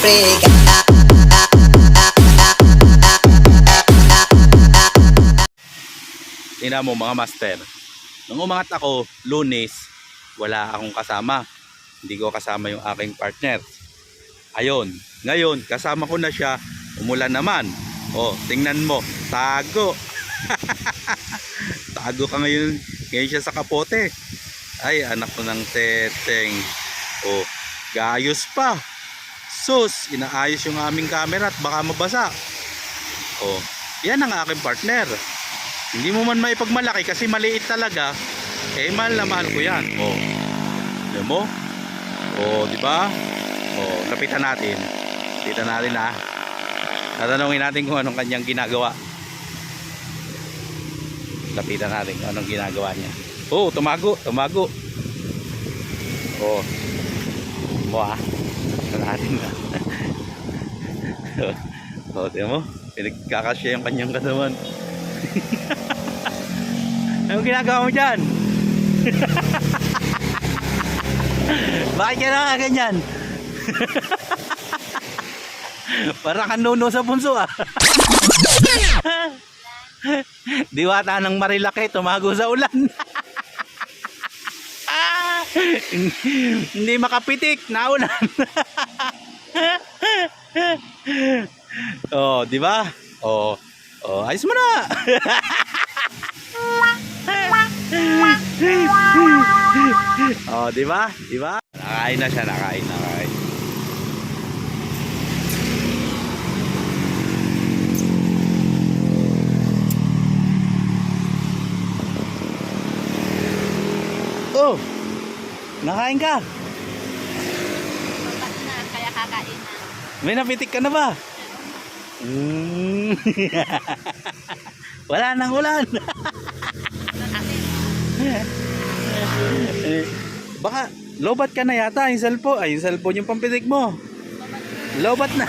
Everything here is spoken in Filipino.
Africa. Tingnan mo mga master, nung umangat ako Lunes, wala akong kasama, hindi ko kasama yung aking partner. Ayun, ngayon kasama ko na siya, umulan naman. Oh, tingnan mo, tago. Tago ka ngayon siya sa kapote. Ay, anak ko ng teteng. Oh, gayos pa. Sus, inaayos yung aming camera at baka mabasa. Oh, yan ang aking partner. Hindi mo man maipagmalaki kasi maliit talaga. Eh, mahal na mahal ko yan. Oh, alam mo? Oh, di ba? Oh, lapitan natin. Lapitan natin ha. Tatanungin natin kung anong kanyang ginagawa. Lapitan natin kung anong ginagawa niya. Oh, tumago, tumago. Oh. Mo ha. Lapitan natin ha. Oh, di mo? Pinagkakasya yung kanyang katawan. Anong ginagawa mo dyan? Bakit ka nakaganyan? Parang kang nuno sa punso ah. Diwata ng Marilaki, tumago sa ulan. Hindi makapitik, naulan. Oh, di ba? Oh, oh, ayos mo na. Oh, di ba? Di ba? Nakain na siya, nakain. Oh, nakain ka? Babat na, kaya kakain na. May napitik ka na ba? Wala nang ulan. Baka lobat ka na yata yung cellphone. Ay, yung cellphone yung pampitik mo. Lobat na.